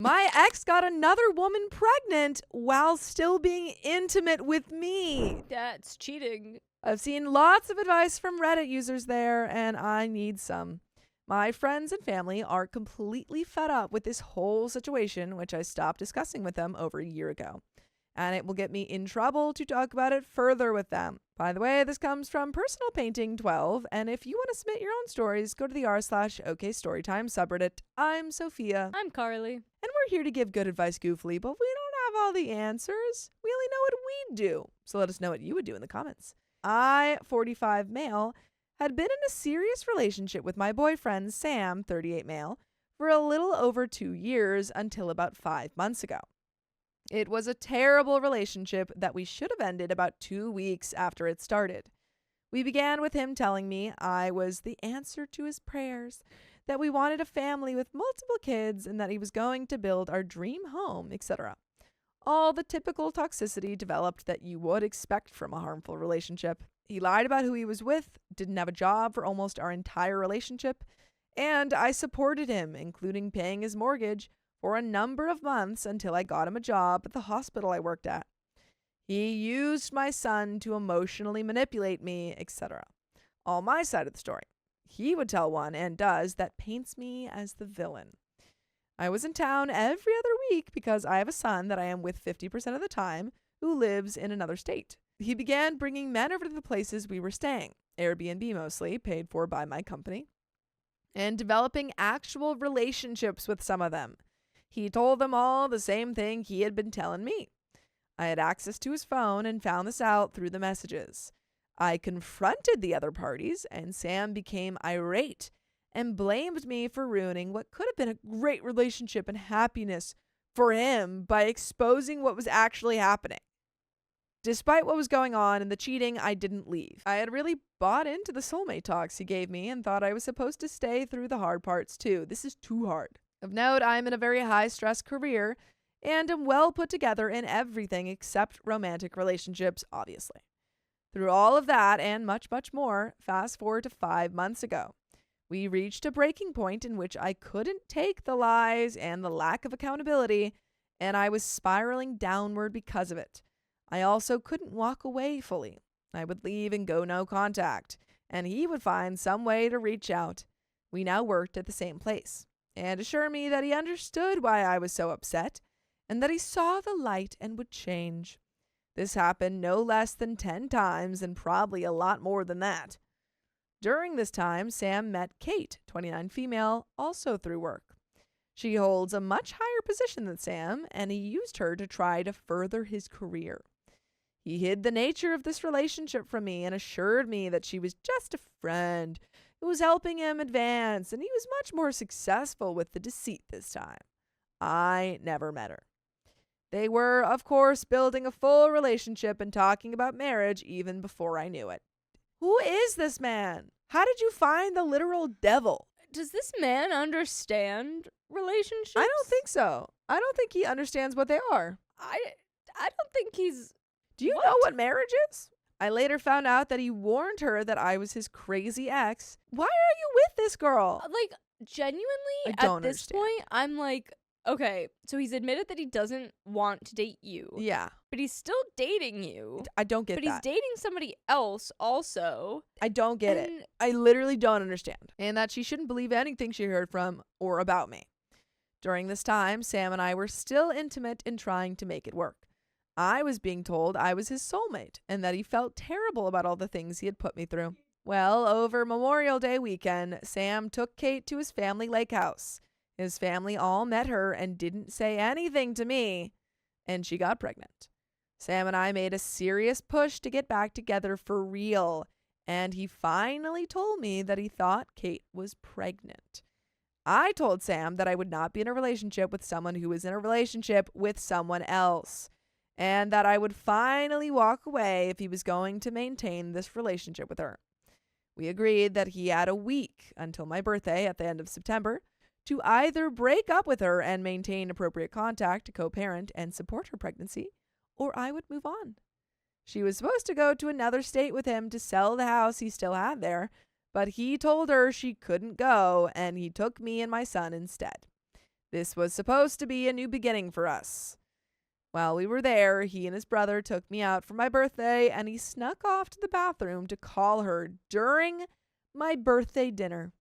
My ex got another woman pregnant while still being intimate with me. That's cheating. I've seen lots of advice from Reddit users there, and I need some. My friends and family are completely fed up with this whole situation, which I stopped discussing with them over a year ago. And it will get me in trouble to talk about it further with them. By the way, this comes from Personal Painting 12, and if you want to submit your own stories, go to the r/okstorytime subreddit. I'm Sophia. I'm Carly. And we're here to give good advice goofily, but we don't have all the answers. We only know what we do. So let us know what you would do in the comments. I, 45 male, had been in a serious relationship with my boyfriend, Sam, 38 male, for a little over 2 years until about 5 months ago. It was a terrible relationship that we should have ended about 2 weeks after it started. We began with him telling me I was the answer to his prayers, that we wanted a family with multiple kids, and that he was going to build our dream home, etc. All the typical toxicity developed that you would expect from a harmful relationship. He lied about who he was with, didn't have a job for almost our entire relationship, and I supported him, including paying his mortgage, for a number of months until I got him a job at the hospital I worked at. He used my son to emotionally manipulate me, etc. All my side of the story. He would tell one, and does, that paints me as the villain. I was in town every other week because I have a son that I am with 50% of the time who lives in another state. He began bringing men over to the places we were staying, Airbnb mostly, paid for by my company, and developing actual relationships with some of them. He told them all the same thing he had been telling me. I had access to his phone and found this out through the messages. I confronted the other parties, and Sam became irate and blamed me for ruining what could have been a great relationship and happiness for him by exposing what was actually happening. Despite what was going on and the cheating, I didn't leave. I had really bought into the soulmate talks he gave me and thought I was supposed to stay through the hard parts too. This is too hard. Of note, I am in a very high-stress career and am well put together in everything except romantic relationships, obviously. Through all of that and much, much more, fast forward to 5 months ago. We reached a breaking point in which I couldn't take the lies and the lack of accountability, and I was spiraling downward because of it. I also couldn't walk away fully. I would leave and go no contact, and he would find some way to reach out. We now worked at the same place, and assure me that he understood why I was so upset, and that he saw the light and would change. This happened no less than 10 times, and probably a lot more than that. During this time, Sam met Kate, 29 female, also through work. She holds a much higher position than Sam, and he used her to try to further his career. He hid the nature of this relationship from me and assured me that she was just a friend who was helping him advance, and he was much more successful with the deceit this time. I never met her. They were, of course, building a full relationship and talking about marriage even before I knew it. Who is this man? How did you find the literal devil? Does this man understand relationships? I don't think so. I don't think he understands what they are. I don't think he's... Do you know what marriage is? I later found out that he warned her that I was his crazy ex. Why are you with this girl? Like, genuinely, I at don't this understand. point, I'm like, okay, so he's admitted that he doesn't want to date you. Yeah. But he's still dating you. I don't get But that. he's dating somebody else also. I don't get it. I literally don't understand. And that she shouldn't believe anything she heard from or about me. During this time, Sam and I were still intimate and trying to make it work. I was being told I was his soulmate and that he felt terrible about all the things he had put me through. Well, over Memorial Day weekend, Sam took Kate to his family lake house. His family all met her and didn't say anything to me, and she got pregnant. Sam and I made a serious push to get back together for real, and he finally told me that he thought Kate was pregnant. I told Sam that I would not be in a relationship with someone who was in a relationship with someone else, and that I would finally walk away if he was going to maintain this relationship with her. We agreed that he had a week until my birthday at the end of September to either break up with her and maintain appropriate contact to co-parent and support her pregnancy, or I would move on. She was supposed to go to another state with him to sell the house he still had there, but he told her she couldn't go, and he took me and my son instead. This was supposed to be a new beginning for us. While we were there, he and his brother took me out for my birthday, and he snuck off to the bathroom to call her during my birthday dinner.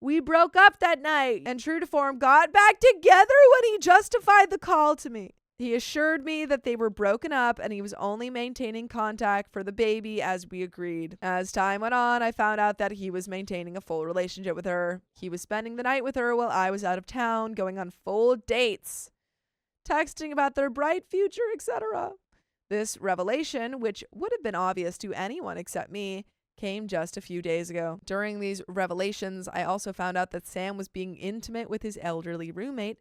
We broke up that night, and true to form, got back together when he justified the call to me. He assured me that they were broken up and he was only maintaining contact for the baby as we agreed. As time went on, I found out that he was maintaining a full relationship with her. He was spending the night with her while I was out of town, going on full dates, texting about their bright future, etc. This revelation, which would have been obvious to anyone except me, came just a few days ago. During these revelations, I also found out that Sam was being intimate with his elderly roommate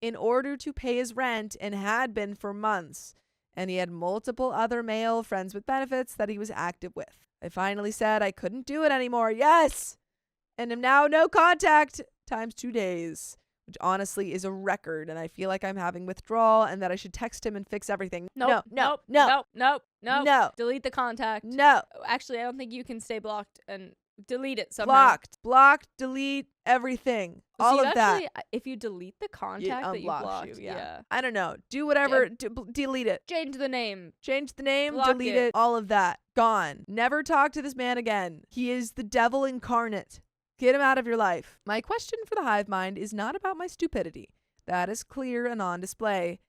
in order to pay his rent and had been for months, and he had multiple other male friends with benefits that he was active with. I finally said I couldn't do it anymore. Yes! And am now no contact times 2 days, which honestly is a record, and I feel like I'm having withdrawal and that I should text him and fix everything. Nope. Delete the contact. No. Actually, I don't think you can stay blocked and delete it somehow. Blocked, delete everything. All of that. If you delete the contact that you blocked, yeah. I don't know. Do whatever. Delete it. Change the name. Block delete it. All of that. Gone. Never talk to this man again. He is the devil incarnate. Get him out of your life. My question for the hive mind is not about my stupidity. That is clear and on display.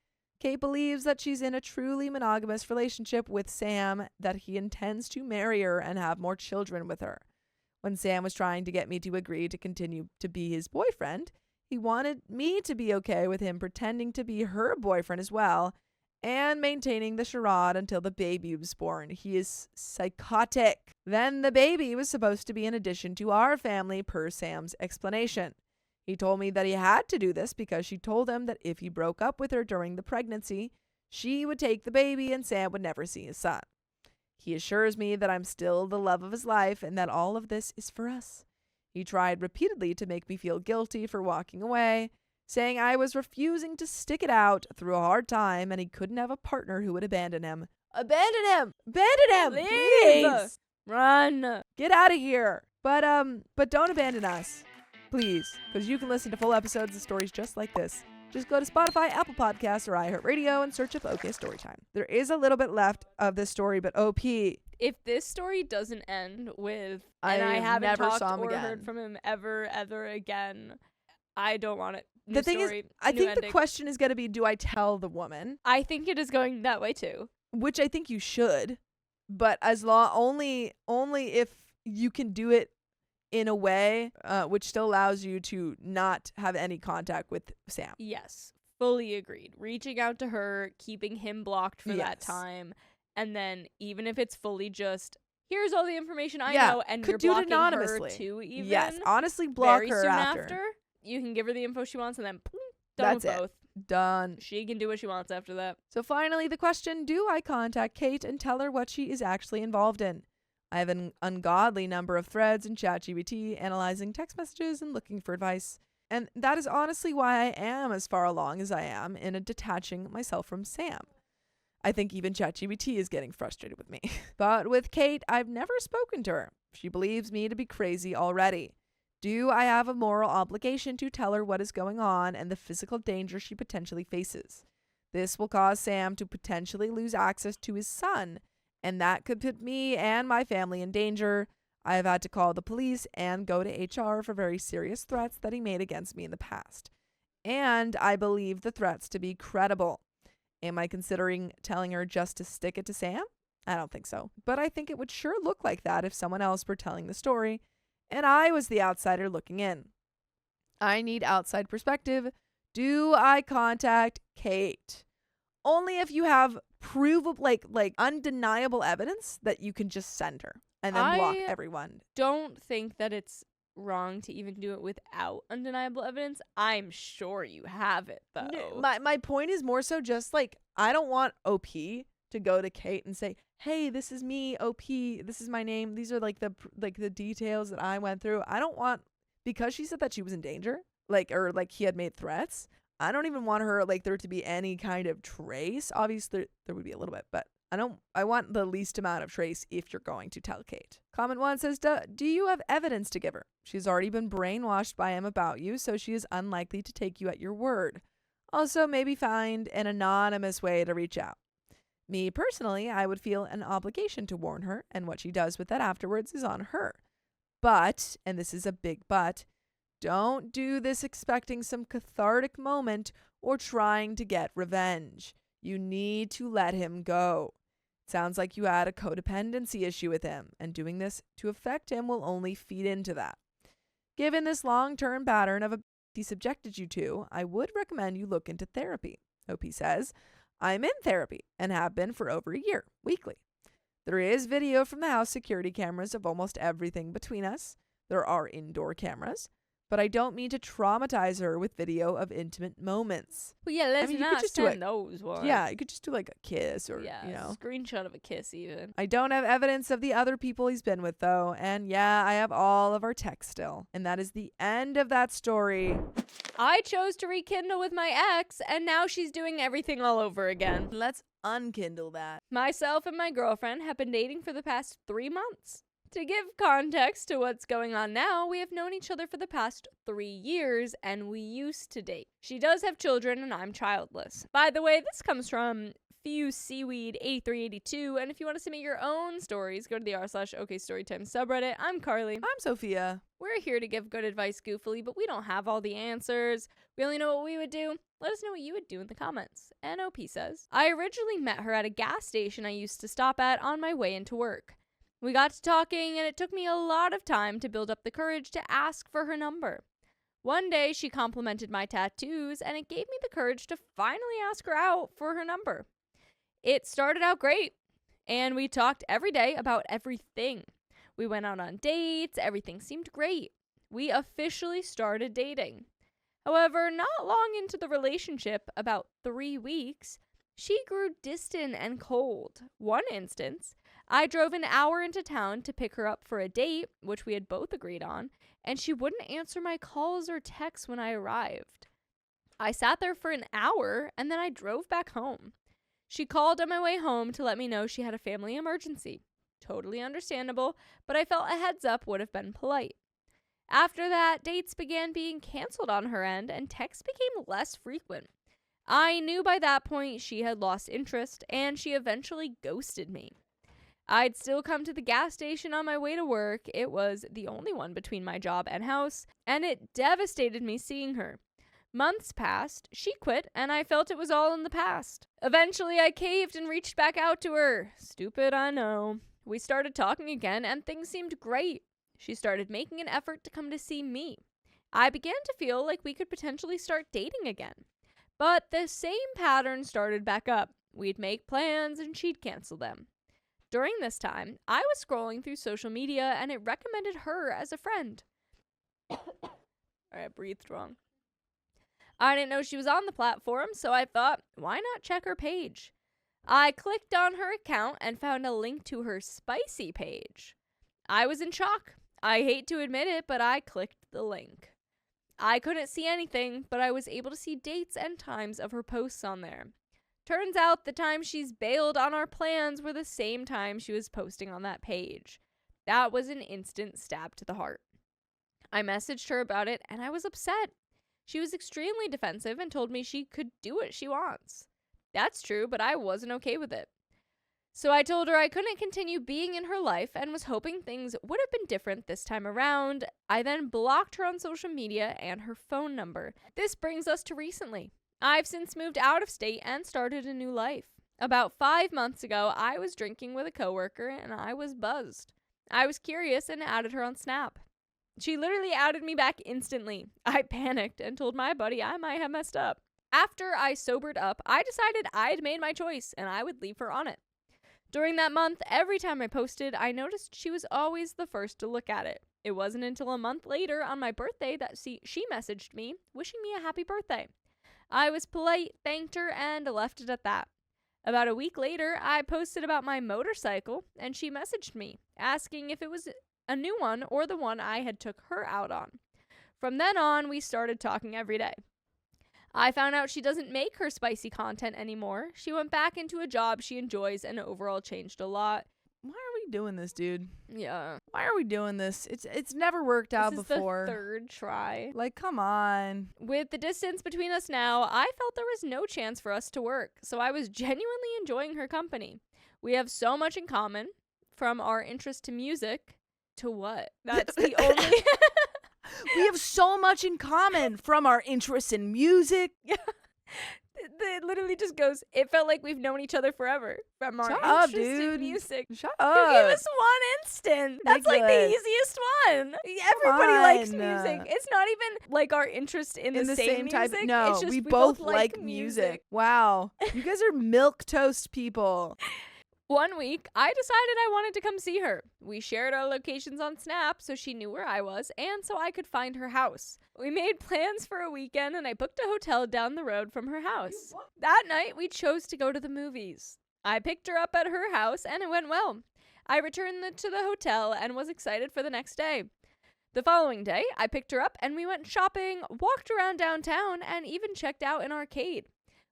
Kate believes that she's in a truly monogamous relationship with Sam, that he intends to marry her and have more children with her. When Sam was trying to get me to agree to continue to be his boyfriend, he wanted me to be okay with him pretending to be her boyfriend as well and maintaining the charade until the baby was born. He is psychotic. Then the baby was supposed to be an addition to our family per Sam's explanation. He told me that he had to do this because she told him that if he broke up with her during the pregnancy, she would take the baby and Sam would never see his son. He assures me that I'm still the love of his life and that all of this is for us. He tried repeatedly to make me feel guilty for walking away, saying I was refusing to stick it out through a hard time and he couldn't have a partner who would abandon him. Abandon him! Abandon him! Please! Run! Get out of here! But don't abandon us. Please, because you can listen to full episodes of stories just like this. Just go to Spotify, Apple Podcasts, or iHeartRadio and search up OK Storytime. There is a little bit left of this story, but OP. If this story doesn't end with, and I haven't never talked saw him or again. heard from him ever again, I don't want it. The thing is, I think the question is going to be, do I tell the woman? I think it is going that way too. Which I think you should, but only if you can do it in a way which still allows you to not have any contact with Sam. Yes, fully agreed. Reaching out to her, keeping him blocked for that time, and then even if it's fully just, here's all the information I know, and you're blocking her too, even. Yes, honestly, block very her soon after. You can give her the info she wants, and then done with both. Done. She can do what she wants after that. So finally, the question, do I contact Kate and tell her what she is actually involved in? I have an ungodly number of threads in ChatGPT analyzing text messages and looking for advice. And that is honestly why I am as far along as I am in detaching myself from Sam. I think even ChatGPT is getting frustrated with me. But with Kate, I've never spoken to her. She believes me to be crazy already. Do I have a moral obligation to tell her what is going on and the physical danger she potentially faces? This will cause Sam to potentially lose access to his son, and that could put me and my family in danger. I have had to call the police and go to HR for very serious threats that he made against me in the past. And I believe the threats to be credible. Am I considering telling her just to stick it to Sam? I don't think so. But I think it would sure look like that if someone else were telling the story and I was the outsider looking in. I need outside perspective. Do I contact Kate? Only if you have provable, like undeniable evidence that you can just send her and then block everyone. Don't think that it's wrong to even do it without undeniable evidence. I'm sure you have it though. No, my point is more so just like, I don't want OP to go to Kate and say, hey, this is me, OP, this is my name, these are like the details that I went through. I don't want, because she said that she was in danger, or he had made threats, I don't even want her, there to be any kind of trace. Obviously there would be a little bit, but I want the least amount of trace if you're going to tell Kate. Comment 1 says, do you have evidence to give her? She's already been brainwashed by him about you, so she is unlikely to take you at your word. Also, maybe find an anonymous way to reach out. Me personally, I would feel an obligation to warn her, and what she does with that afterwards is on her. But, and this is a big but, don't do this expecting some cathartic moment or trying to get revenge. You need to let him go. Sounds like you had a codependency issue with him, and doing this to affect him will only feed into that. Given this long-term pattern of abuse he subjected you to, I would recommend you look into therapy. OP says, I'm in therapy and have been for over a year, weekly. There is video from the house security cameras of almost everything between us. There are indoor cameras. But I don't mean to traumatize her with video of intimate moments. Well, yeah, let's not send those ones. Yeah, you could just do like a kiss or, a screenshot of a kiss even. I don't have evidence of the other people he's been with, though. And yeah, I have all of our texts still. And that is the end of that story. I chose to rekindle with my ex, and now she's doing everything all over again. Let's unkindle that. Myself and my girlfriend have been dating for the past 3 months. To give context to what's going on now, we have known each other for the past 3 years, and we used to date. She does have children, and I'm childless. By the way, this comes from FewSeaweed8382, and if you want to submit your own stories, go to the r/okstorytime subreddit. I'm Carly. I'm Sophia. We're here to give good advice goofily, but we don't have all the answers. We only know what we would do. Let us know what you would do in the comments. And OP says, I originally met her at a gas station I used to stop at on my way into work. We got to talking, and it took me a lot of time to build up the courage to ask for her number. One day, she complimented my tattoos, and it gave me the courage to finally ask her out for her number. It started out great, and we talked every day about everything. We went out on dates, everything seemed great. We officially started dating. However, not long into the relationship, about 3 weeks, she grew distant and cold. One instance, I drove an hour into town to pick her up for a date, which we had both agreed on, and she wouldn't answer my calls or texts when I arrived. I sat there for an hour, and then I drove back home. She called on my way home to let me know she had a family emergency. Totally understandable, but I felt a heads up would have been polite. After that, dates began being canceled on her end, and texts became less frequent. I knew by that point she had lost interest, and she eventually ghosted me. I'd still come to the gas station on my way to work. It was the only one between my job and house, and it devastated me seeing her. Months passed, she quit, and I felt it was all in the past. Eventually, I caved and reached back out to her. Stupid, I know. We started talking again, and things seemed great. She started making an effort to come to see me. I began to feel like we could potentially start dating again. But the same pattern started back up. We'd make plans, and she'd cancel them. During this time, I was scrolling through social media, and it recommended her as a friend. I breathed wrong. I didn't know she was on the platform, so I thought, why not check her page? I clicked on her account and found a link to her spicy page. I was in shock. I hate to admit it, but I clicked the link. I couldn't see anything, but I was able to see dates and times of her posts on there. Turns out the time she's bailed on our plans were the same time she was posting on that page. That was an instant stab to the heart. I messaged her about it, and I was upset. She was extremely defensive and told me she could do what she wants. That's true, but I wasn't okay with it. So I told her I couldn't continue being in her life and was hoping things would have been different this time around. I then blocked her on social media and her phone number. This brings us to recently. I've since moved out of state and started a new life. About 5 months ago, I was drinking with a coworker and I was buzzed. I was curious and added her on Snap. She literally added me back instantly. I panicked and told my buddy I might have messed up. After I sobered up, I decided I'd made my choice and I would leave her on it. During that month, every time I posted, I noticed she was always the first to look at it. It wasn't until a month later on my birthday that she messaged me, wishing me a happy birthday. I was polite, thanked her, and left it at that. About a week later, I posted about my motorcycle, and she messaged me, asking if it was a new one or the one I had took her out on. From then on, we started talking every day. I found out she doesn't make her spicy content anymore. She went back into a job she enjoys and overall changed a lot. Why are we doing this, dude? Yeah. Why are we doing this? It's never worked out This is before. the third try. Like, come on. With the distance between us now, I felt there was no chance for us to work, so I was genuinely enjoying her company. We have so much in common, from our interest to music to what? That's the only... We have so much in common, from our interests in music. Yeah. It literally just goes, it felt like we've known each other forever. From our Shut up, interest in dude. music. Shut You up. gave us one instant. That's like the Nicholas. easiest one. Everybody likes on. music. It's not even like our interest in the same type. music. No, it's just we both like music. music. Wow. You guys are milk toast people. One week, I decided I wanted to come see her. We shared our locations on Snap so she knew where I was and so I could find her house. We made plans for a weekend and I booked a hotel down the road from her house. That night, we chose to go to the movies. I picked her up at her house and it went well. I returned to the hotel and was excited for the next day. The following day, I picked her up and we went shopping, walked around downtown, and even checked out an arcade.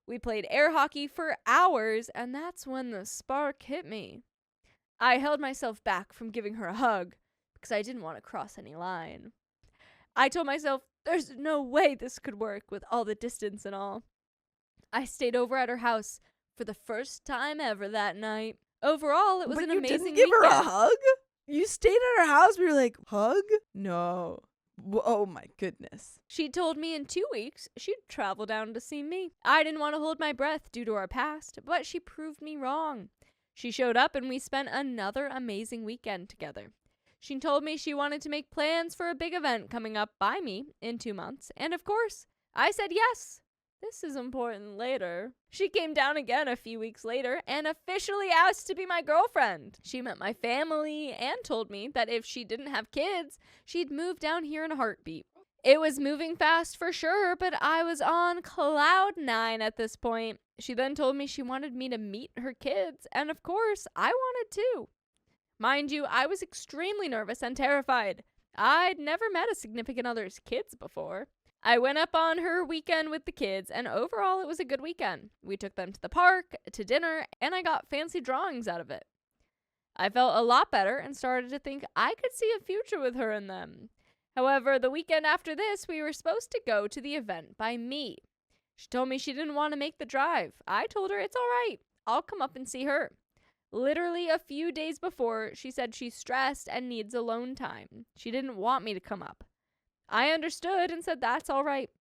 We played air hockey for hours, and that's when the spark hit me. I held myself back from giving her a hug because I didn't want to cross any line. I told myself there's no way this could work with all the distance and all. I stayed over at her house for the first time ever that night. Overall, it was an amazing didn't give her a weekend. hug? You stayed at her house? We were like, hug? No. Oh my goodness. She told me in 2 weeks she'd travel down to see me. I didn't want to hold my breath due to our past, but she proved me wrong. She showed up and we spent another amazing weekend together. She told me she wanted to make plans for a big event coming up by me in 2 months, and of course, I said yes. This is important later. She came down again a few weeks later and officially asked to be my girlfriend. She met my family and told me that if she didn't have kids, she'd move down here in a heartbeat. It was moving fast for sure, but I was on cloud 9 at this point. She then told me she wanted me to meet her kids, and of course, I wanted to. Mind you, I was extremely nervous and terrified. I'd never met a significant other's kids before. I went up on her weekend with the kids, and overall it was a good weekend. We took them to the park, to dinner, and I got fancy drawings out of it. I felt a lot better and started to think I could see a future with her and them. However, the weekend after this, we were supposed to go to the event by me. She told me she didn't want to make the drive. I told her it's all right. I'll come up and see her. Literally a few days before, she said she's stressed and needs alone time. She didn't want me to come up. I understood and said that's all right.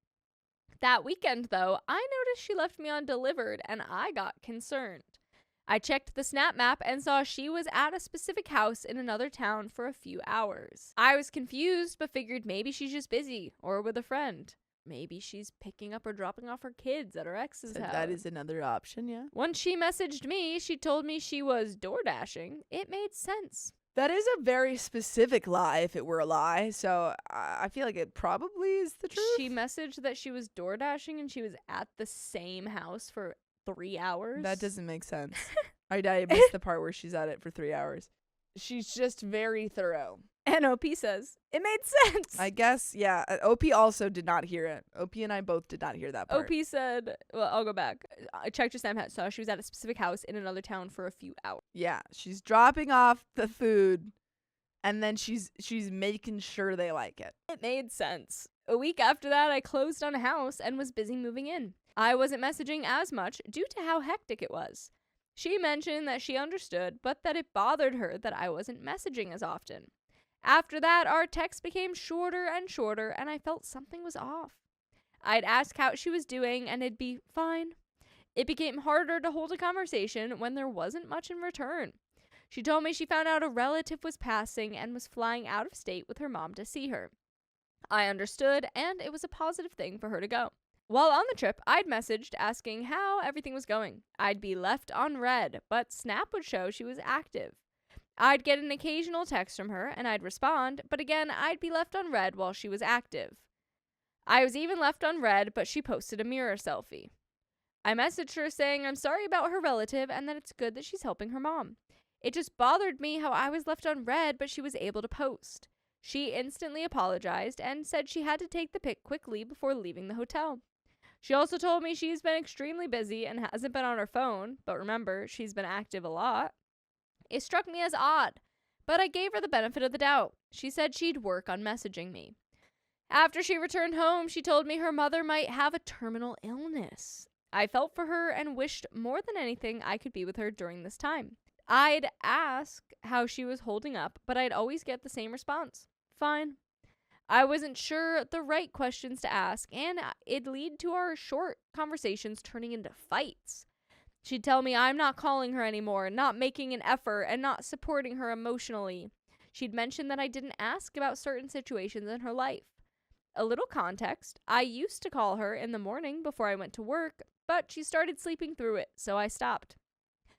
That weekend, though, I noticed she left me undelivered and I got concerned. I checked the Snap map and saw she was at a specific house in another town for a few hours. I was confused but figured maybe she's just busy or with a friend. Maybe she's picking up or dropping off her kids at her ex's house. That is another option, yeah. Once she messaged me, she told me she was door dashing. It made sense. That is a very specific lie if it were a lie, so I feel like it probably is the truth. She messaged that she was door dashing and she was at the same house for 3 hours. That doesn't make sense. I missed the part where she's at it for 3 hours. She's just very thorough. And OP says, it made sense. I guess, yeah. OP also did not hear it. OP and I both did not hear that part. OP said, well, I'll go back. I checked her Snapchat, so she was at a specific house in another town for a few hours. Yeah, she's dropping off the food, and then she's making sure they like it. It made sense. A week after that, I closed on a house and was busy moving in. I wasn't messaging as much due to how hectic it was. She mentioned that she understood, but that it bothered her that I wasn't messaging as often. After that, our texts became shorter and shorter, and I felt something was off. I'd ask how she was doing, and it'd be fine. It became harder to hold a conversation when there wasn't much in return. She told me she found out a relative was passing and was flying out of state with her mom to see her. I understood, and it was a positive thing for her to go. While on the trip, I'd messaged asking how everything was going. I'd be left on red, but Snap would show she was active. I'd get an occasional text from her, and I'd respond, but again, I'd be left on red while she was active. I was even left on red, but she posted a mirror selfie. I messaged her saying I'm sorry about her relative and that it's good that she's helping her mom. It just bothered me how I was left on red, but she was able to post. She instantly apologized and said she had to take the pic quickly before leaving the hotel. She also told me she's been extremely busy and hasn't been on her phone, but remember, she's been active a lot. It struck me as odd, but I gave her the benefit of the doubt. She said she'd work on messaging me. After she returned home, she told me her mother might have a terminal illness. I felt for her and wished more than anything I could be with her during this time. I'd ask how she was holding up, but I'd always get the same response. Fine. I wasn't sure the right questions to ask, and it'd lead to our short conversations turning into fights. She'd tell me I'm not calling her anymore, not making an effort, and not supporting her emotionally. She'd mention that I didn't ask about certain situations in her life. A little context, I used to call her in the morning before I went to work, but she started sleeping through it, so I stopped.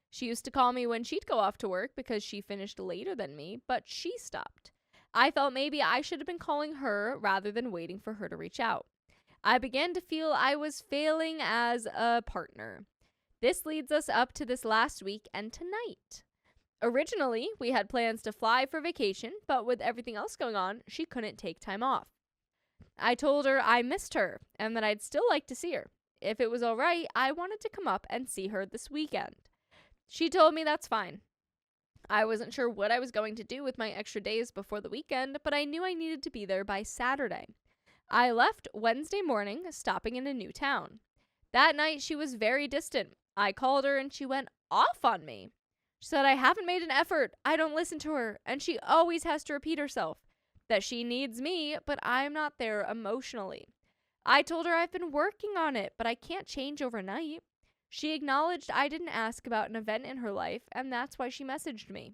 She used to call me when she'd go off to work because she finished later than me, but she stopped. I felt maybe I should have been calling her rather than waiting for her to reach out. I began to feel I was failing as a partner. This leads us up to this last week and tonight. Originally, we had plans to fly for vacation, but with everything else going on, she couldn't take time off. I told her I missed her and that I'd still like to see her. If it was all right, I wanted to come up and see her this weekend. She told me that's fine. I wasn't sure what I was going to do with my extra days before the weekend, but I knew I needed to be there by Saturday. I left Wednesday morning, stopping in a new town. That night, she was very distant. I called her and she went off on me. She said I haven't made an effort, I don't listen to her, and she always has to repeat herself. That she needs me, but I'm not there emotionally. I told her I've been working on it, but I can't change overnight. She acknowledged I didn't ask about an event in her life, and that's why she messaged me.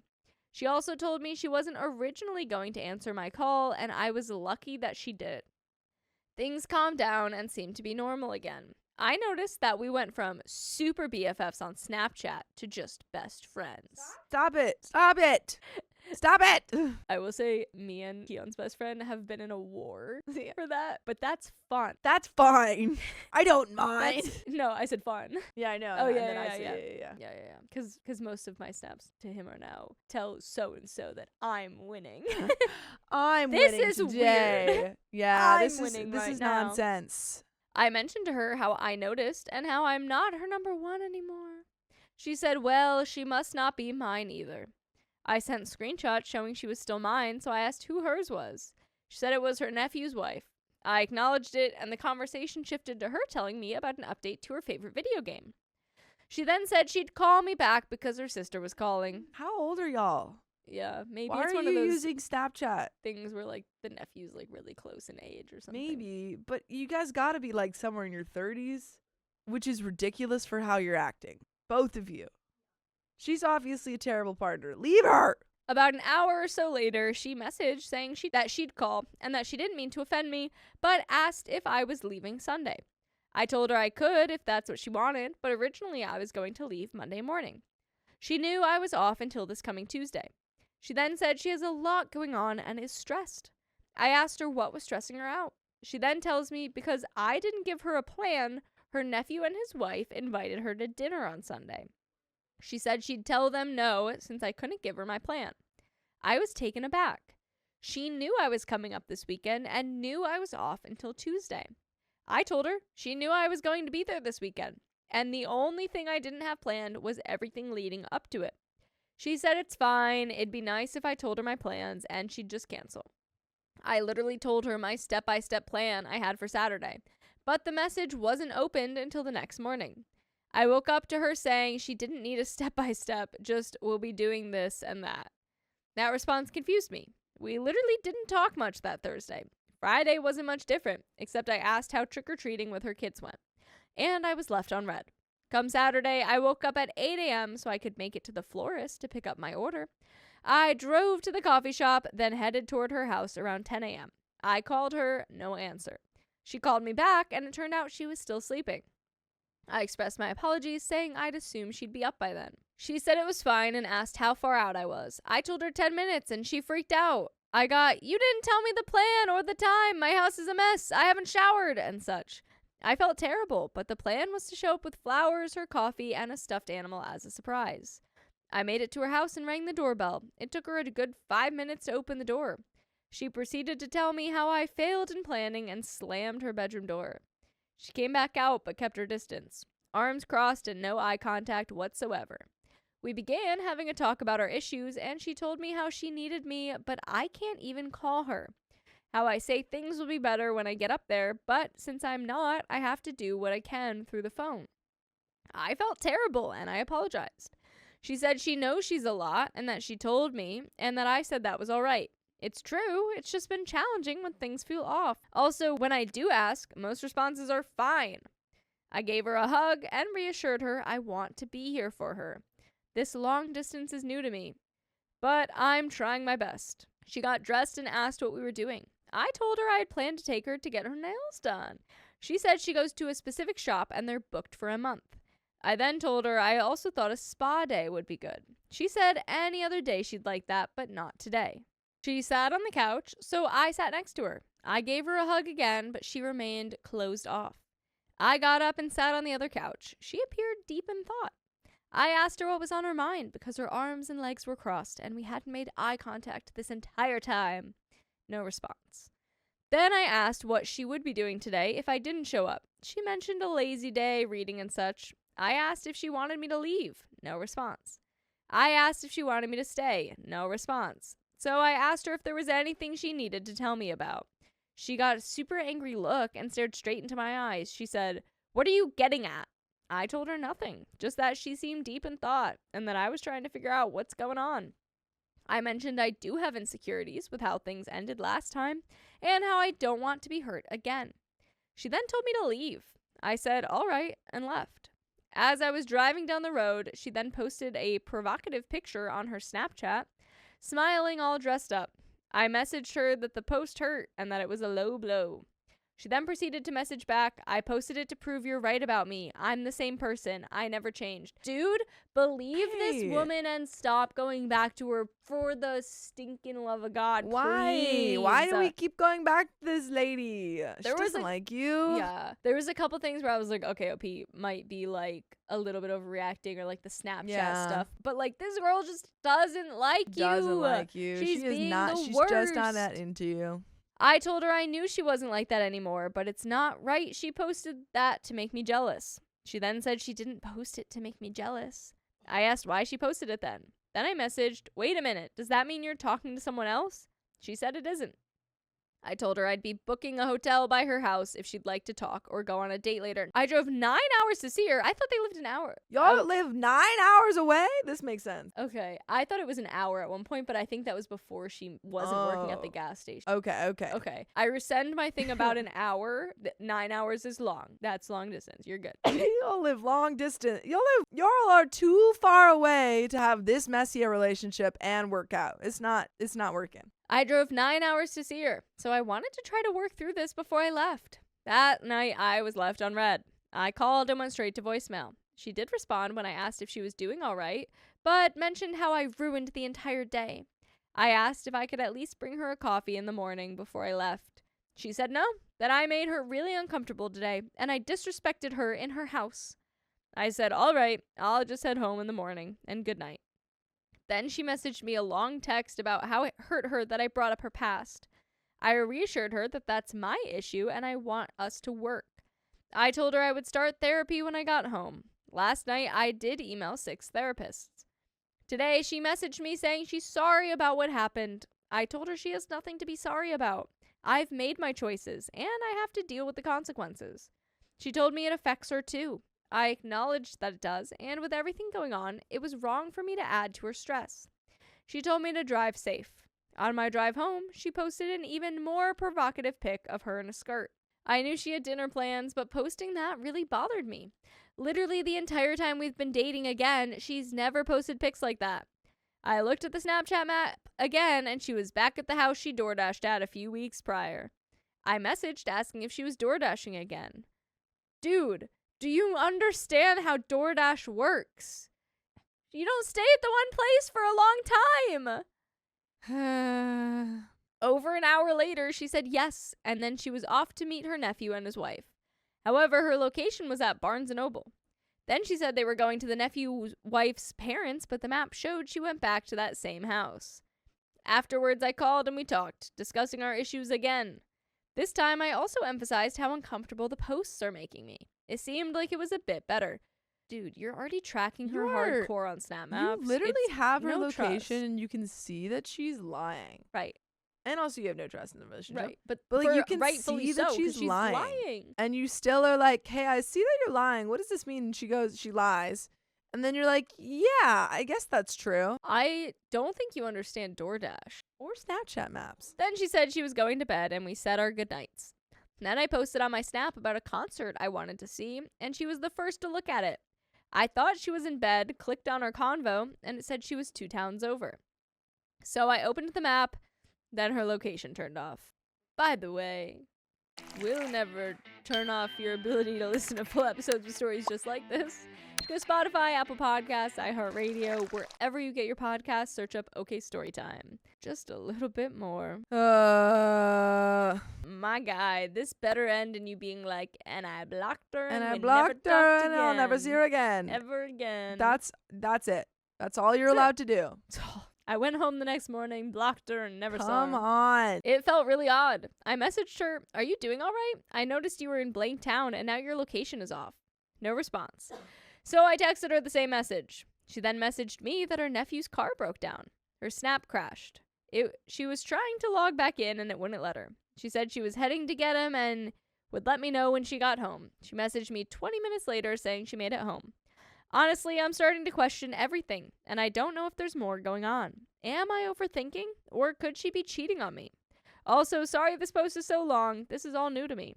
She also told me she wasn't originally going to answer my call, and I was lucky that she did. Things calmed down and seemed to be normal again. I noticed that we went from super BFFs on Snapchat to just best friends. Stop it. Stop it. Stop it. I will say me and Keon's best friend have been in a war for that, but that's fun. That's fine. I don't mind. No, I said fun. Yeah, I know. Oh, and yeah, then yeah, I say, yeah. Yeah. Because most of my snaps to him are now, tell so-and-so that I'm winning. I'm This winning is today. weird. Yeah, I'm this winning is right now. nonsense. I mentioned to her how I noticed and how I'm not her number one anymore. She said, well, she must not be mine either. I sent screenshots showing she was still mine, so I asked who hers was. She said it was her nephew's wife. I acknowledged it, and the conversation shifted to her telling me about an update to her favorite video game. She then said she'd call me back because her sister was calling. How old are y'all? Yeah, maybe Why it's are one you of those using Snapchat? things where like the nephew's like really close in age or something. Maybe, but you guys gotta be like somewhere in your 30s, which is ridiculous for how you're acting. Both of you. She's obviously a terrible partner. Leave her! About an hour or so later, she messaged saying that she'd call and that she didn't mean to offend me, but asked if I was leaving Sunday. I told her I could if that's what she wanted, but originally I was going to leave Monday morning. She knew I was off until this coming Tuesday. She then said she has a lot going on and is stressed. I asked her what was stressing her out. She then tells me because I didn't give her a plan, her nephew and his wife invited her to dinner on Sunday. She said she'd tell them no since I couldn't give her my plan. I was taken aback. She knew I was coming up this weekend and knew I was off until Tuesday. I told her she knew I was going to be there this weekend, and the only thing I didn't have planned was everything leading up to it. She said it's fine, it'd be nice if I told her my plans, and she'd just cancel. I literally told her my step-by-step plan I had for Saturday, but the message wasn't opened until the next morning. I woke up to her saying she didn't need a step-by-step, just we'll be doing this and that. That response confused me. We literally didn't talk much that Thursday. Friday wasn't much different, except I asked how trick-or-treating with her kids went. And I was left on red. Come Saturday, I woke up at 8 a.m. so I could make it to the florist to pick up my order. I drove to the coffee shop, then headed toward her house around 10 a.m. I called her, no answer. She called me back, and it turned out she was still sleeping. I expressed my apologies, saying I'd assume she'd be up by then. She said it was fine and asked how far out I was. I told her 10 minutes, and she freaked out. I got, you didn't tell me the plan or the time. My house is a mess. I haven't showered, and such. I felt terrible, but the plan was to show up with flowers, her coffee, and a stuffed animal as a surprise. I made it to her house and rang the doorbell. It took her a good 5 minutes to open the door. She proceeded to tell me how I failed in planning and slammed her bedroom door. She came back out but kept her distance. Arms crossed and no eye contact whatsoever. We began having a talk about our issues, and she told me how she needed me, but I can't even call her. How I say things will be better when I get up there, but since I'm not, I have to do what I can through the phone. I felt terrible, and I apologized. She said she knows she's a lot, and that she told me, and that I said that was all right. It's true, it's just been challenging when things feel off. Also, when I do ask, most responses are fine. I gave her a hug and reassured her I want to be here for her. This long distance is new to me, but I'm trying my best. She got dressed and asked what we were doing. I told her I had planned to take her to get her nails done. She said she goes to a specific shop and they're booked for a month. I then told her I also thought a spa day would be good. She said any other day she'd like that, but not today. She sat on the couch, so I sat next to her. I gave her a hug again, but she remained closed off. I got up and sat on the other couch. She appeared deep in thought. I asked her what was on her mind because her arms and legs were crossed and we hadn't made eye contact this entire time. No response. Then I asked what she would be doing today if I didn't show up. She mentioned a lazy day, reading and such. I asked if she wanted me to leave. No response. I asked if she wanted me to stay. No response. So I asked her if there was anything she needed to tell me about. She got a super angry look and stared straight into my eyes. She said, "What are you getting at?" I told her nothing, just that she seemed deep in thought and that I was trying to figure out what's going on. I mentioned I do have insecurities with how things ended last time and how I don't want to be hurt again. She then told me to leave. I said, all right, and left. As I was driving down the road, she then posted a provocative picture on her Snapchat, smiling all dressed up. I messaged her that the post hurt and that it was a low blow. She then proceeded to message back, "I posted it to prove you're right about me. I'm the same person. I never changed." Dude, believe this woman and stop going back to her for the stinking love of God. Why? Please. Why do we keep going back to this lady? She doesn't like you. Yeah. There was a couple things where I was like, okay, OP might be like a little bit overreacting or like the Snapchat stuff. But like this girl just doesn't like you. Doesn't like you. She's She is being not. the She's worst. just not that into you. I told her I knew she wasn't like that anymore, but it's not right she posted that to make me jealous. She then said she didn't post it to make me jealous. I asked why she posted it then. Then I messaged, "Wait a minute, does that mean you're talking to someone else?" She said it isn't. I told her I'd be booking a hotel by her house if she'd like to talk or go on a date later. I drove 9 hours to see her. I thought they lived an hour. Y'all live 9 hours away? This makes sense. Okay. I thought it was an hour at one point, but I think that was before she wasn't working at the gas station. Okay. I rescind my thing about an hour. 9 hours is long. That's long distance. You're good. Y'all live long distance. Y'all are too far away to have this messy a relationship and work out. It's not working. I drove 9 hours to see her, so I wanted to try to work through this before I left. That night, I was left unread. I called and went straight to voicemail. She did respond when I asked if she was doing all right, but mentioned how I ruined the entire day. I asked if I could at least bring her a coffee in the morning before I left. She said no, that I made her really uncomfortable today, and I disrespected her in her house. I said, all right, I'll just head home in the morning, and good night. Then she messaged me a long text about how it hurt her that I brought up her past. I reassured her that that's my issue and I want us to work. I told her I would start therapy when I got home. Last night, I did email 6 therapists. Today, she messaged me saying she's sorry about what happened. I told her she has nothing to be sorry about. I've made my choices, and I have to deal with the consequences. She told me it affects her too. I acknowledged that it does, and with everything going on, it was wrong for me to add to her stress. She told me to drive safe. On my drive home, she posted an even more provocative pic of her in a skirt. I knew she had dinner plans, but posting that really bothered me. Literally the entire time we've been dating again, she's never posted pics like that. I looked at the Snapchat map again, and she was back at the house she DoorDashed at a few weeks prior. I messaged asking if she was DoorDashing again. Dude, do you understand how DoorDash works? You don't stay at the one place for a long time. Over an hour later, she said yes, and then she was off to meet her nephew and his wife. However, her location was at Barnes & Noble. Then she said they were going to the nephew's wife's parents, but the map showed she went back to that same house. Afterwards, I called and we talked, discussing our issues again. This time, I also emphasized how uncomfortable the posts are making me. It seemed like it was a bit better. Dude, you're already tracking her hardcore on Snap Maps. You literally have her no location trust. and you can see that she's lying. Right. And also you have no trust in the relationship. Right. But like, you for can rightfully see that so, 'cause she's lying. lying. And you still are like, hey, I see that you're lying. What does this mean? And she goes, she lies. And then you're like, yeah, I guess that's true. I don't think you understand DoorDash. Or Snapchat maps. Then she said she was going to bed and we said our goodnights. Then I posted on my Snap about a concert I wanted to see, and she was the first to look at it. I thought she was in bed, clicked on our convo, and it said she was 2 towns over. So I opened the map, then her location turned off. By the way, we'll never turn off your ability to listen to full episodes of stories just like this. Go Spotify, Apple Podcasts, iHeartRadio, wherever you get your podcasts, search up OK Storytime. Just a little bit more. My guy, this better end in you being like, and I blocked her, And I we blocked never her, talked and I'll never see her again. Ever again. That's it. That's all you're allowed to do. I went home the next morning, blocked her, and never saw her. Come on. It felt really odd. I messaged her, are you doing all right? I noticed you were in blank town, and now your location is off. No response. So I texted her the same message. She then messaged me that her nephew's car broke down. Her Snap crashed. She was trying to log back in, and it wouldn't let her. She said she was heading to get him and would let me know when she got home. She messaged me 20 minutes later saying she made it home. Honestly, I'm starting to question everything, and I don't know if there's more going on. Am I overthinking, or could she be cheating on me? Also, sorry this post is so long. This is all new to me.